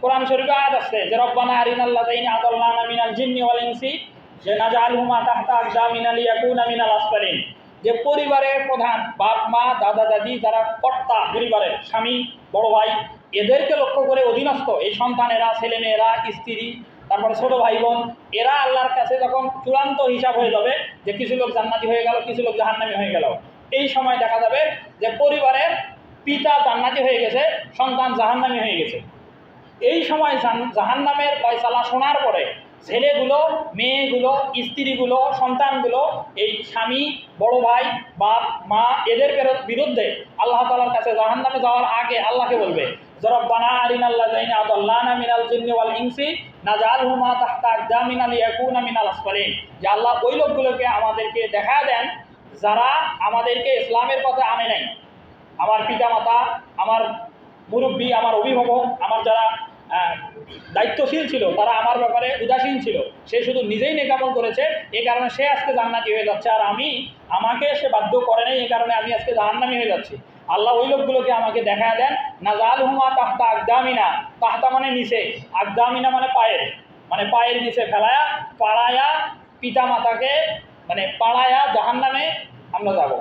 কোরআন শরীফে আয়াত আছে যে রব্বানা আরিনাল্লাযাইনি আদাল্লানা মিনাল জিন্নি ওয়াল ইনসি যে নাজআলহুমা তাহতা আকদামিনা লিয়াকুনা মিনাল আসফালিন, যে পরিবারের প্রধান বাপ মা দাদা দাদি যারা কর্তা পরিবারের স্বামী বড় ভাই এদেরকে লক্ষ্য করে অধীনস্থ এই সন্তানেরা ছেলেমেয়েরা স্ত্রী তারপরে ছোট ভাই বোন এরা আল্লাহর কাছে যখন চূড়ান্ত হিসাব হয়ে যাবে যে কিছু লোক জান্নাতি হয়ে গেল কিছু লোক জাহান্নামী হয়ে গেল, এই সময় দেখা যাবে যে পরিবারের পিতা জান্নাতি হয়ে গেছে সন্তান জাহান্নামী হয়ে গেছে। এই সময় জাহান্নামের ফয়সালা শোনার পরে ছেলেগুলো মেয়েগুলো স্ত্রীগুলো সন্তানগুলো এই স্বামী বড় ভাই বাপ মা এদের বিরুদ্ধে আল্লাহ তাআলার কাছে জাহান্নামে যাওয়ার আগে আল্লাহকে বলবে রব্বানা আরিনাল্লাযাইনি আদাল্লানা মিনাল জিন্নি ওয়াল ইনসি নাজআলহুমা তাহতা আকদামিনা লিয়াকুনা মিনাল আসফালিন, যে আল্লাহ ওই লোকগুলোকে আমাদেরকে দেখা দেন যারা আমাদেরকে ইসলামের পথে আনে নাই। আমার পিতামাতা আমার মুরব্বী আমার অভিভাবক আমার যারা দায়িত্বশীল ছিল তারা আমার ব্যাপারে উদাসীন ছিল, সে শুধু নিজেই নেকামল করেছে, এই কারণে সে আজকে জান্নাতি হয়ে যাচ্ছে, আর আমাকে সে বাধ্য করে নাই, এই কারণে আমি আজকে জাহান্নামী হয়ে যাচ্ছি। আল্লাহ ওই লোকগুলোকে আমাকে দেখা দেন নাজআলহুমা তাহতা আকদামিনা, তাহতা মানে নিচে, আকদামিনা মানে পায়ের নিচে ফেলায়া পাড়ায়া পিতা মাতাকে মানে পাড়ায়া জাহান্নামে আমরা যাব।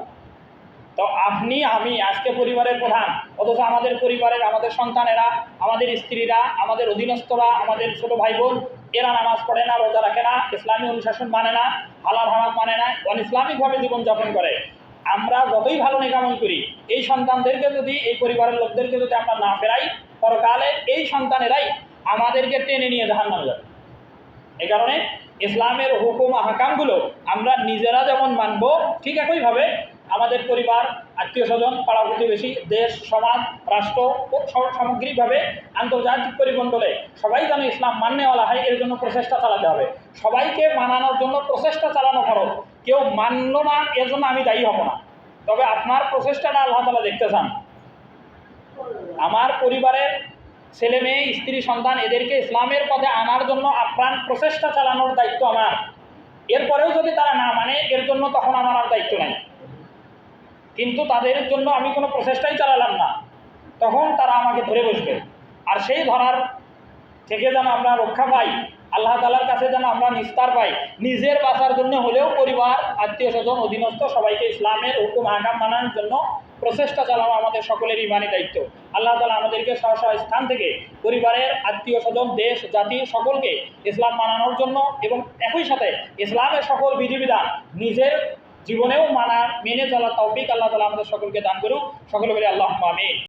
তো আপনি আমি আজকে পরিবারের প্রধান, অথচ আমাদের পরিবারের আমাদের সন্তানেরা আমাদের স্ত্রীরা আমাদের অধীনস্থরা আমাদের ছোট ভাই বোন এরা নামাজ পড়ে না, রোজা রাখে না, ইসলামী অনুশাসন মানে না, হালাল হারাম মানে না, অনইসলামিকভাবে জীবনযাপন করে। আমরা যতই ভালো নেকামল করি এই সন্তানদেরকে যদি এই পরিবারের লোকদেরকে যদি আমরা না ফেরাই পরকালে এই সন্তানেরাই আমাদেরকে টেনে নিয়ে জাহান্নামে যাবে। এই কারণে ইসলামের হুকুম আহকামগুলো আমরা নিজেরা যেমন মানব ঠিক একইভাবে আমাদের পরিবার আত্মীয় স্বজন পাড়া প্রতিবেশী দেশ সমাজ রাষ্ট্র ও সামগ্রিকভাবে আন্তর্জাতিক পরিমণ্ডলে সবাই যেন ইসলাম মান্যওয়ালা হয় এর জন্য প্রচেষ্টা চালাতে হবে। সবাইকে মানানোর জন্য প্রচেষ্টা চালানো খরচ, কেউ মানল না এর জন্য আমি দায়ী হব না, তবে আপনার প্রচেষ্টাটা আল্লাহ তাআলা দেখতে চান। আমার পরিবারের ছেলে মেয়ে স্ত্রী সন্তান এদেরকে ইসলামের পথে আনার জন্য আপ্রাণ প্রচেষ্টা চালানোর দায়িত্ব আমার। এরপরেও যদি তারা না মানে এর জন্য তখন আমার আর দায়িত্ব নাই, কিন্তু তাদের জন্য আমি কোনো প্রচেষ্টাই চালালাম না তখন তারা আমাকে ধরে বসবে। আর সেই ধরার থেকে যেন আমরা রক্ষা পাই, আল্লাহ তাআলার কাছে যেন আমরা নিস্তার পাই, নিজের বাঁচার জন্য হলেও পরিবার আত্মীয় স্বজন অধীনস্থ সবাইকে ইসলামের হুকুম আহকাম মানানোর জন্য প্রচেষ্টা চালানো আমাদের সকলের ইমানি দায়িত্ব। আল্লাহ তাআলা আমাদেরকে স্ব স্থান থেকে পরিবারের আত্মীয় স্বজন দেশ জাতি সকলকে ইসলাম মানানোর জন্য এবং একই সাথে ইসলামের সকল বিধিবিধান নিজের জীবনেও মেনে চলার তৌফিক আল্লাহ তাআলা আমাদের সকলকে দান করুন। সকলে বলি আল্লাহুম্মা আমিন।